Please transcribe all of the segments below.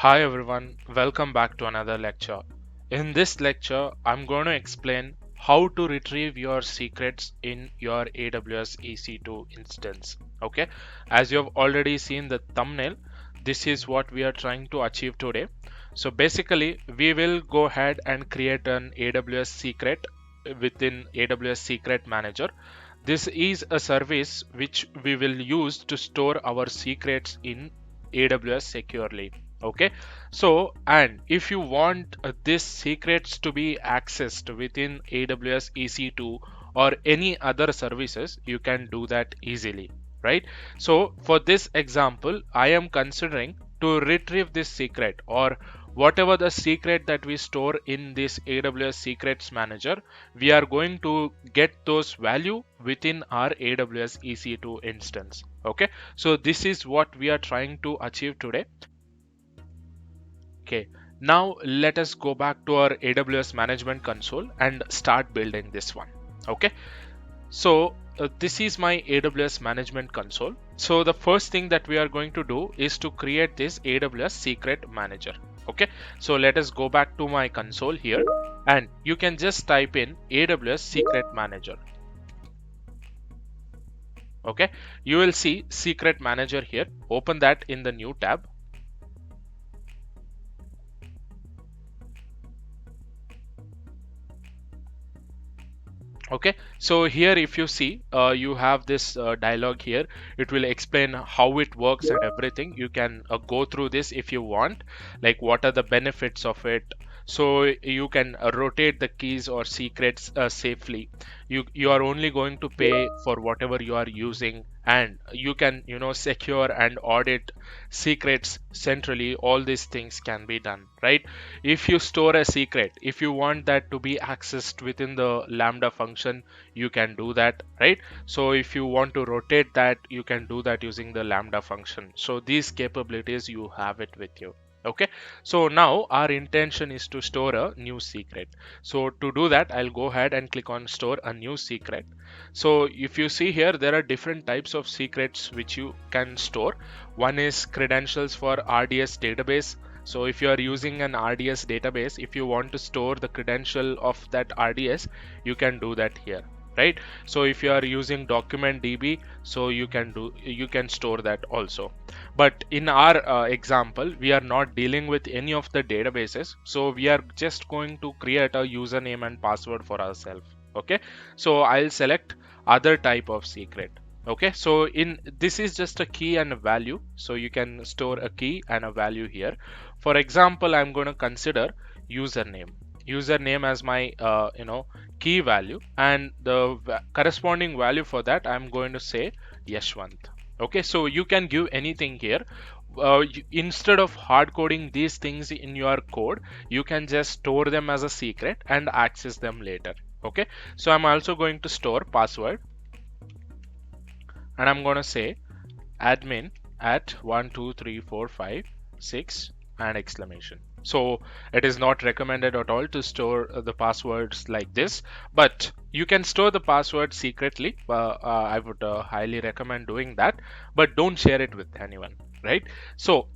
Hi everyone, welcome back to another lecture. In this lecture, I'm going to explain how to retrieve your secrets in your AWS EC2 instance. Okay, as you have already seen the thumbnail, this is what we are trying to achieve today. So basically, we will go ahead and create an AWS secret within AWS Secret Manager. This is a service which we will use to store our secrets in AWS securely. Okay, so and if you want these secrets to be accessed within AWS EC2 or any other services, you can do that easily, right? So for this example, I am considering to retrieve this secret or whatever the secret that we store in this AWS Secrets Manager, we are going to get those value within our AWS EC2 instance. Okay, so this is what we are trying to achieve today. Okay, now let us go back to our AWS Management Console and start building this one. Okay, so this is my AWS Management Console. So the first thing that we are going to do is to create this AWS Secret Manager. Okay, so let us go back to my console here and you can just type in AWS Secret Manager. Okay, you will see Secret Manager here. Open that in the new tab. Okay, so here if you see you have this dialog here. It will explain how it works and everything. You can go through this if you want, like what are the benefits of it. So you can rotate the keys or secrets safely. You are only going to pay for whatever you are using, and you can secure and audit secrets centrally. All these things can be done, right? If you store a secret, if you want that to be accessed within the Lambda function, you can do that, right? So if you want to rotate that, you can do that using the Lambda function. So these capabilities, you have it with you. Okay, so now our intention is to store a new secret. So to do that, I'll go ahead and click on store a new secret. So if you see here, there are different types of secrets which you can store. One is credentials for RDS database. So if you are using an RDS database, if you want to store the credential of that RDS, you can do that here, right? So if you are using document DB, so you can store that also. But in our example, we are not dealing with any of the databases, so we are just going to create a username and password for ourselves. Okay, so I'll select other type of secret. Okay, so in this is just a key and a value, so you can store a key and a value here. For example, I'm going to consider username as my key value, and the corresponding value for that I'm going to say Yashwant. Okay, so you can give anything here. Instead of hard coding these things in your code, you can just store them as a secret and access them later. Okay, so I'm also going to store password, and I'm going to say admin at 12345 6 and exclamation. So it is not recommended at all to store the passwords like this, but you can store the password secretly. I would highly recommend doing that, but don't share it with anyone, right? So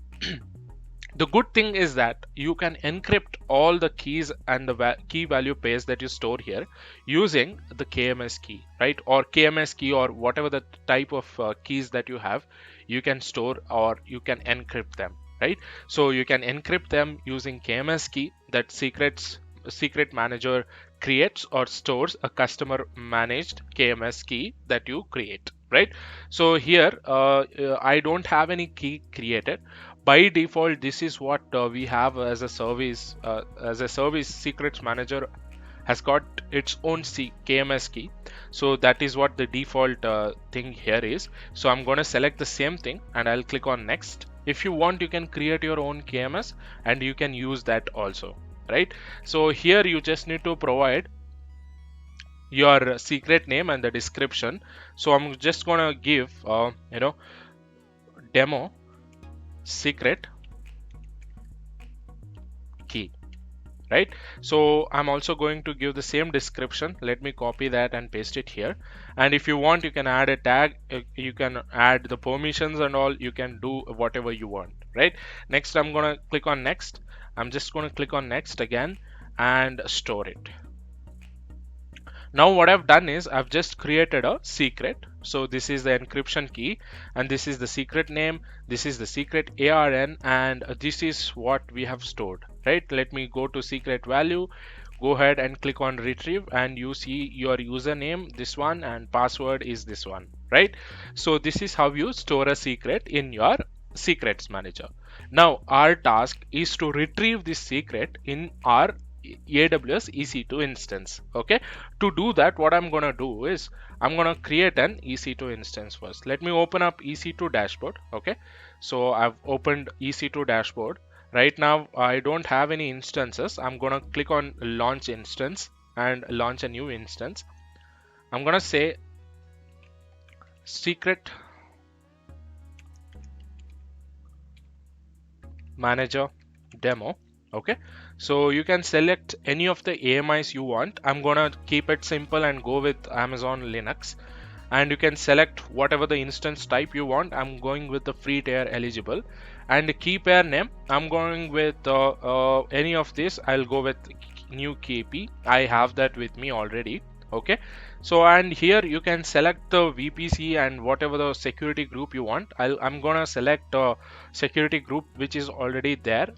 the good thing is that you can encrypt all the keys and the key value pairs that you store here using the KMS key, right? Or KMS key, or whatever the type of keys that you have, you can store or you can encrypt them, right? So you can encrypt them using KMS key. That secret manager creates or stores a customer managed KMS key that you create, right? So here I don't have any key created. By default, this is what we have as a service. Secrets manager has got its own KMS key, so that is what the default thing here is. So I'm going to select the same thing and I'll click on next. If you want, you can create your own KMS and you can use that also, right? So here you just need to provide your secret name and the description. So I'm just going to give demo secret key. right? So I'm also going to give the same description. Let me copy that and paste it here. And if you want, you can add a tag, you can add the permissions and all, you can do whatever you want, right? Next, I'm going to click on next. I'm just going to click on next again and store it. Now what I've done is I've just created a secret. So this is the encryption key, and this is the secret name, this is the secret ARN, and this is what we have stored, right? Let me go to secret value, go ahead and click on retrieve, and you see your username, this one, and password is this one, right? So this is how you store a secret in your secrets manager. Now our task is to retrieve this secret in our AWS EC2 instance. Okay, to do that, what I'm gonna do is I'm gonna create an EC2 instance first. Let me open up EC2 dashboard. Okay, so I've opened EC2 dashboard. Right now I don't have any instances. I'm gonna click on launch instance and launch a new instance. I'm gonna say secret manager demo. Okay, so you can select any of the AMIs you want. I'm gonna keep it simple and go with Amazon Linux, and you can select whatever the instance type you want. I'm going with the free tier eligible, and the key pair name, I'm going with any of this. I'll go with new KP. I have that with me already. Okay, so and here you can select the VPC and whatever the security group you want. I'm gonna select security group which is already there.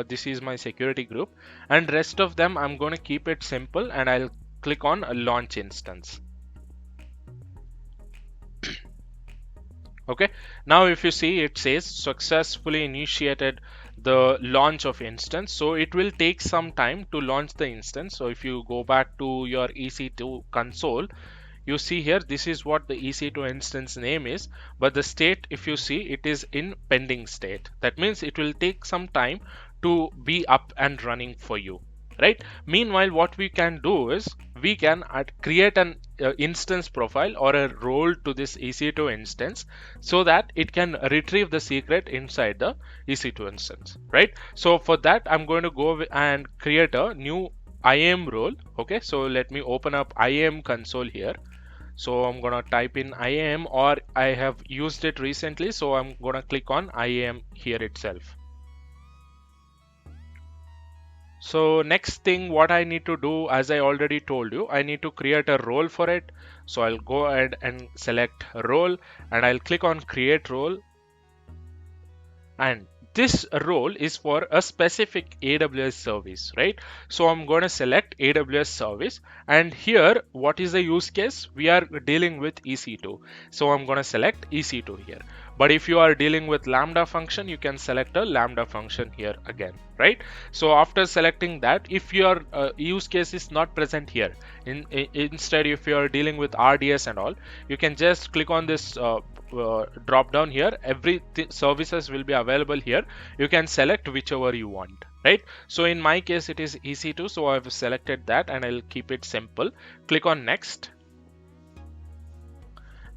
This is my security group, and rest of them I'm gonna keep it simple, and I'll click on a launch instance. Okay, now if you see, it says successfully initiated the launch of instance. So it will take some time to launch the instance. So if you go back to your EC2 console, you see here, this is what the EC2 instance name is, but the state, if you see, it is in pending state. That means it will take some time to be up and running for you, right? Meanwhile, what we can do is we can create an instance profile or a role to this EC2 instance, so that it can retrieve the secret inside the EC2 instance, right? So for that, I'm going to go and create a new IAM role. Okay, so let me open up IAM console here. So I'm gonna type in IAM, or I have used it recently, so I'm gonna click on IAM here itself. So next thing what I need to do, as I already told you, I need to create a role for it. So I'll go ahead and select role, and I'll click on create role, and this role is for a specific AWS service, right? So I'm going to select AWS service, and here what is the use case? We are dealing with EC2, so I'm going to select EC2 here. But if you are dealing with Lambda function, you can select a Lambda function here again, right? So after selecting that, if your use case is not present here, instead if you are dealing with RDS and all, you can just click on this drop down here. Every services will be available here. You can select whichever you want, right? So in my case it is EC2, so I've selected that, and I'll keep it simple. Click on next.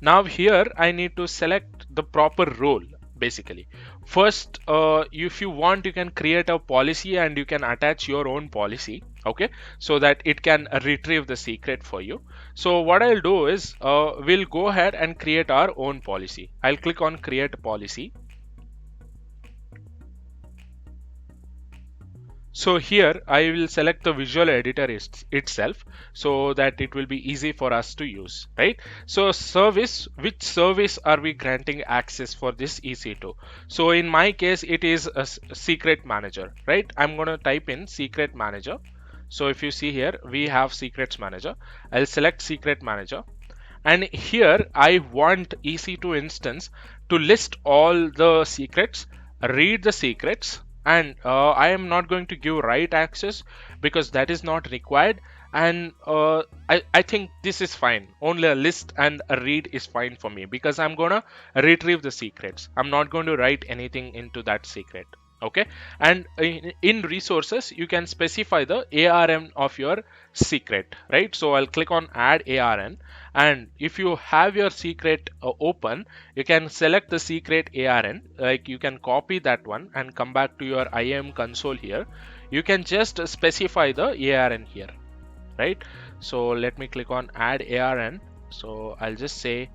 Now here I need to select the proper role. Basically, first if you want, you can create a policy and you can attach your own policy, okay, so that it can retrieve the secret for you. So what I'll do is we'll go ahead and create our own policy. I'll click on create policy. So here I will select the visual editor itself, so that it will be easy for us to use, right? So service, which service are we granting access for this EC2? So in my case, it is a secret manager, right? I'm going to type in secret manager. So if you see here, we have secrets manager. I'll select secret manager. And here I want EC2 instance to list all the secrets, read the secrets, and I am not going to give write access because that is not required. And I think this is fine. Only a list and a read is fine for me, because I'm gonna retrieve the secrets. I'm not going to write anything into that secret. Okay, and in resources you can specify the ARN of your secret, right? So I'll click on add ARN, and if you have your secret open, you can select the secret ARN. Like, you can copy that one and come back to your IAM console here. you can just specify the ARN here, right? So let me click on add ARN. So I'll just say,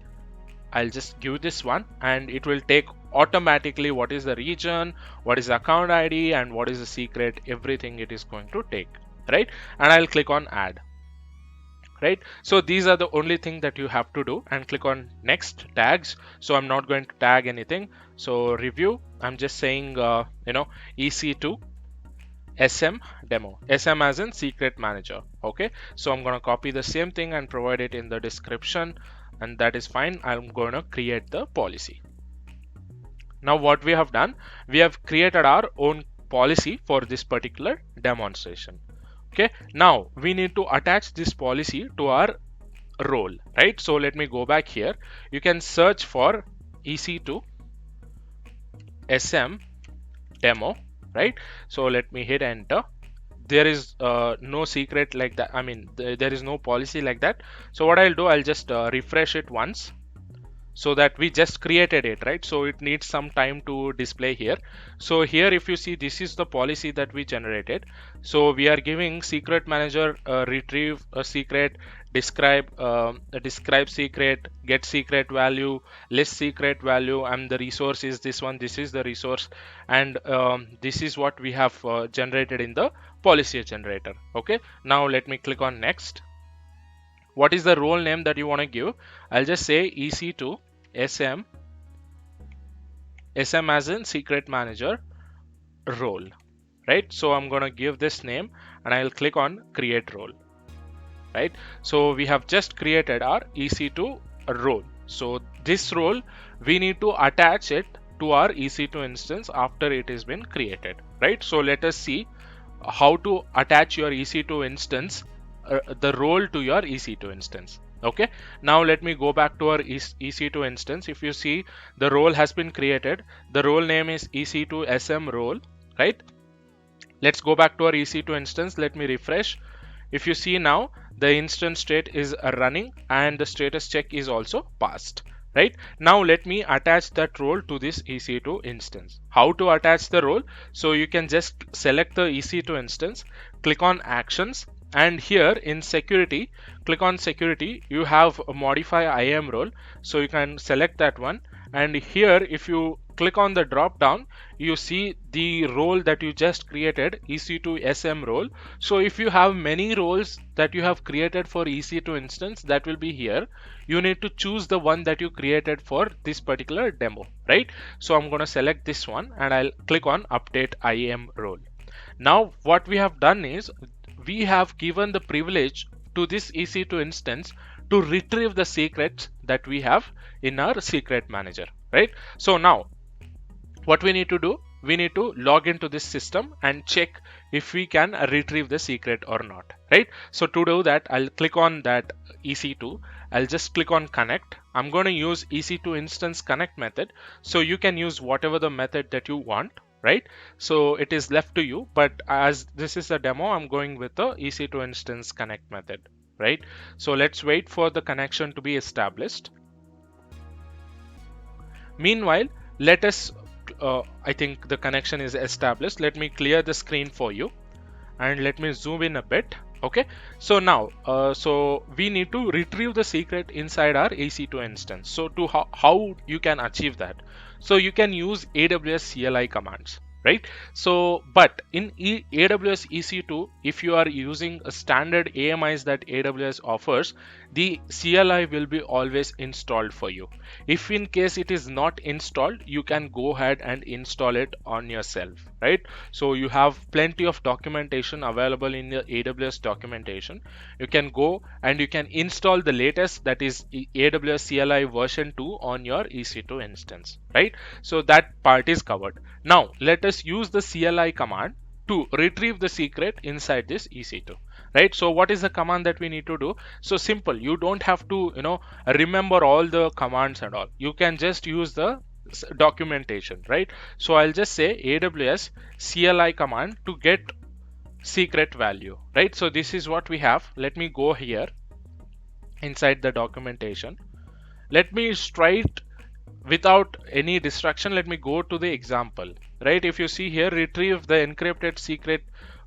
I'll just give this one, and it will take automatically what is the region, what is the account ID, and what is the secret, everything it is going to take, right? And I'll click on add, right? So these are the only thing that you have to do, and click on next tags. So I'm not going to tag anything. So review, I'm just saying, EC2 SM demo, SM as in secret manager. Okay, so I'm going to copy the same thing and provide it in the description, and that is fine. I'm going to create the policy. Now what we have done, we have created our own policy for this particular demonstration. Okay, now we need to attach this policy to our role, right? So let me go back here. You can search for EC2 SM demo, right? So let me hit enter. There is no secret like that. I mean, there is no policy like that. So what I'll do, I'll just refresh it once, so that we just created it, right? So it needs some time to display here. So here, if you see, this is the policy that we generated. So we are giving secret manager, retrieve a secret, describe secret, get secret value, list secret value, and the resource is this one. This is the resource, and this is what we have generated in the policy generator. Okay, now let me click on next. What is the role name that you want to give? I'll just say EC2 SM as in secret manager role, right? So I'm going to give this name, and I'll click on create role, right? So we have just created our EC2 role. So this role, we need to attach it to our EC2 instance after it has been created, right? So let us see how to attach your EC2 instance, the role to your EC2 instance. Okay, now let me go back to our EC2 instance. If you see, the role has been created. The role name is EC2 SM role, right? Let's go back to our EC2 instance. Let me refresh. If you see now, the instance state is running and the status check is also passed, right? Now let me attach that role to this EC2 instance. How to attach the role? So you can just select the EC2 instance, click on actions, and here in security, click on security. You have a modify IAM role, so you can select that one. And here, if you click on the drop down, you see the role that you just created, EC2 SM role. So if you have many roles that you have created for EC2 instance, that will be here. You need to choose the one that you created for this particular demo, right? So I'm going to select this one, and I'll click on update IAM role. Now what we have done is, we have given the privilege to this EC2 instance to retrieve the secrets that we have in our secret manager, right? So now what we need to do, we need to log into this system and check if we can retrieve the secret or not, right? So to do that, I'll click on that EC2. I'll just click on connect. I'm going to use EC2 instance connect method. So you can use whatever the method that you want, right? So it is left to you, but as this is a demo, I'm going with the EC2 instance connect method, right? So let's wait for the connection to be established. Meanwhile, let us I think the connection is established. Let me clear the screen for you, and let me zoom in a bit. Okay, so now so we need to retrieve the secret inside our EC2 instance. So to how you can achieve that? So you can use AWS CLI commands, right? So but in AWS EC2, if you are using a standard AMIs that AWS offers, the CLI will be always installed for you. If in case it is not installed, you can go ahead and install it on yourself, right? So you have plenty of documentation available in the AWS documentation. You can go and you can install the latest, that is AWS CLI version 2 on your EC2 instance, right? So that part is covered. Now let us use the CLI command to retrieve the secret inside this EC2, right? So what is the command that we need to do? So simple, you don't have to remember all the commands and all. You can just use the documentation, right? So I'll just say AWS CLI command to get secret value, right? So this is what we have. Let me go here inside the documentation. Let me straight, without any distraction, let me go to the example, right? If you see here, retrieve the encrypted secret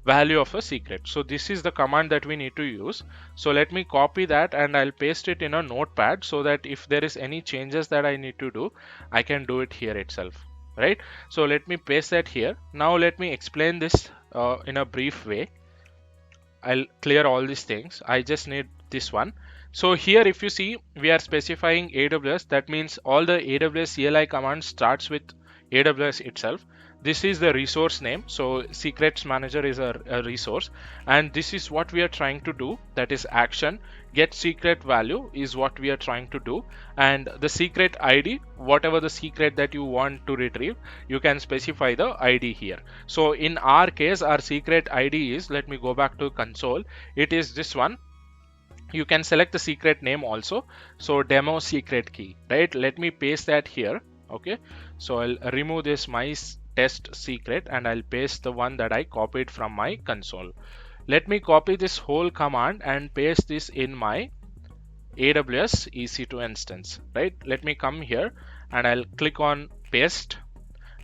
value of a secret. So this is the command that we need to use. So let me copy that and I'll paste it in a notepad so that if there is any changes that I need to do, I can do it here itself, right? So let me paste that here. Now let me explain this in a brief way. I'll clear all these things. I just need this one. So here if you see, we are specifying AWS. That means all the AWS CLI command starts with AWS itself. This is the resource name. So secrets manager is a resource, and this is what we are trying to do. That is action. Get secret value is what we are trying to do, and the secret ID, whatever the secret that you want to retrieve, you can specify the ID here. So in our case, our secret ID is, let me go back to console. It is this one. You can select the secret name also. So demo secret key, right? Let me paste that here. Okay. So I'll remove this my test secret and I'll paste the one that I copied from my console. Let me copy this whole command and paste this in my AWS EC2 instance, right? Let me come here and I'll click on paste.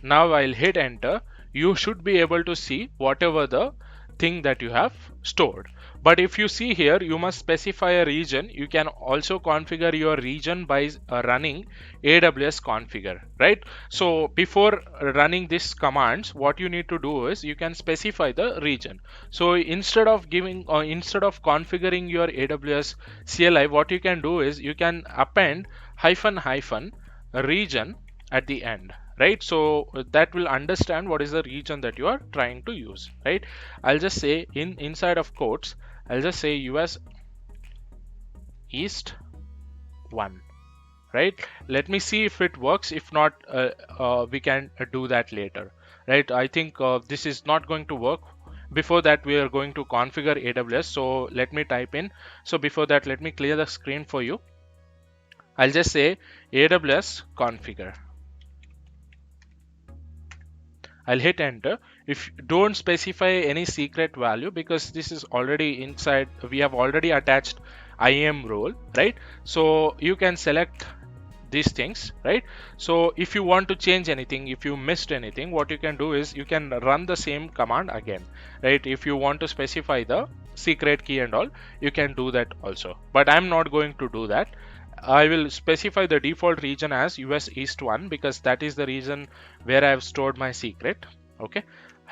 Now I'll hit enter. You should be able to see whatever the thing that you have stored. But if you see here, you must specify a region. You can also configure your region by running AWS configure, right? So before running these commands, what you need to do is you can specify the region. So instead of configuring your AWS CLI, what you can do is you can append hyphen region at the end, right? So that will understand what is the region that you are trying to use, right? I'll just say inside of quotes, I'll just say US East 1, right? Let me see if it works. If not, we can do that later, right? I think this is not going to work. Before that, we are going to configure AWS. So let me type in. So before that, let me clear the screen for you. I'll just say AWS configure. I'll hit enter. If don't specify any secret value, because this is already inside, we have already attached IAM role, right? So you can select these things, right? So if you want to change anything, if you missed anything, what you can do is you can run the same command again, right? If you want to specify the secret key and all, you can do that also, but I'm not going to do that. I will specify the default region as US East 1 because that is the region where I have stored my secret. Okay,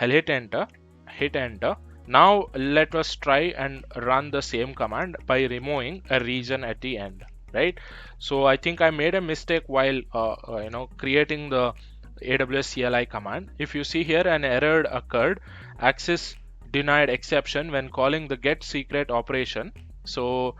I'll hit enter, hit enter. Now let us try and run the same command by removing a region at the end, right? So I think I made a mistake while creating the AWS CLI command. If you see here, an error occurred, access denied exception when calling the get secret operation. So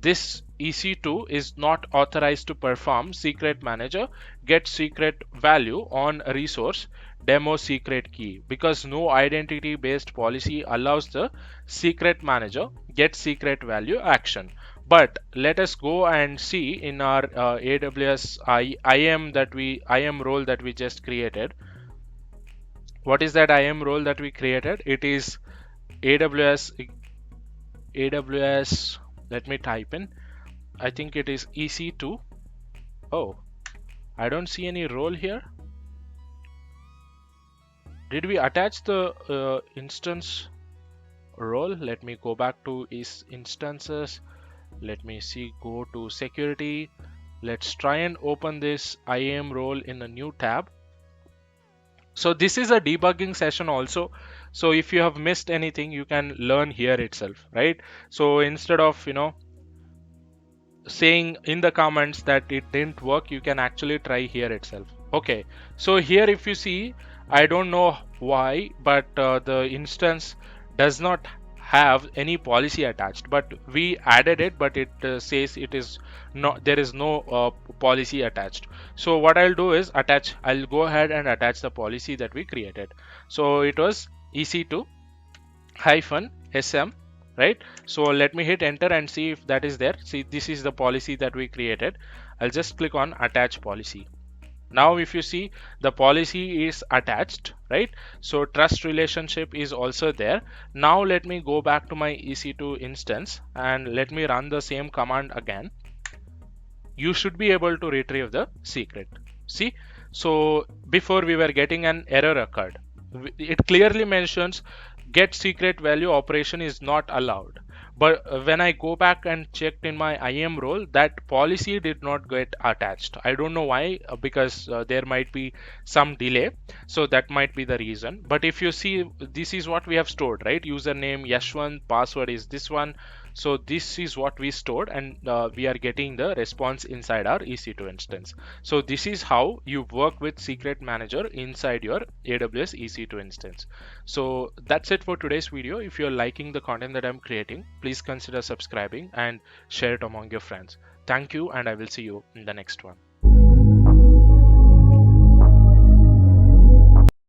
this EC2 is not authorized to perform secret manager get secret value on a resource demo secret key because no identity based policy allows the secret manager get secret value action. But let us go and see in our AWS IAM role that we just created. What is that IAM role that we created? It is AWS. Let me type in. I think it is EC2. Oh, I don't see any role here. Did we attach the instance role? Let me go back to instances. Let me see, go to security. Let's try and open this IAM role in a new tab. So this is a debugging session also. So if you have missed anything, you can learn here itself, right? So instead of, saying in the comments that it didn't work, you can actually try here itself. Okay, so here if you see, I don't know why, but the instance does not have any policy attached, but we added it, but it says it is not, there is no policy attached. So what I'll do is I'll go ahead and attach the policy that we created. So it was EC2 hyphen SM, right? So let me hit enter and see if that is there. See, this is the policy that we created. I'll just click on attach policy. Now if you see, the policy is attached, right? So trust relationship is also there. Now let me go back to my EC2 instance and let me run the same command again. You should be able to retrieve the secret. See, so before we were getting an error occurred. It clearly mentions get secret value operation is not allowed. But when I go back and checked in my IAM role, that policy did not get attached. I don't know why, because there might be some delay. So that might be the reason. But if you see, this is what we have stored, right? Username Yashwant, password is this one. So this is what we stored, and we are getting the response inside our EC2 instance. So this is how you work with Secret Manager inside your AWS EC2 instance. So that's it for today's video. If you're liking the content that I'm creating, please consider subscribing and share it among your friends. Thank you, and I will see you in the next one.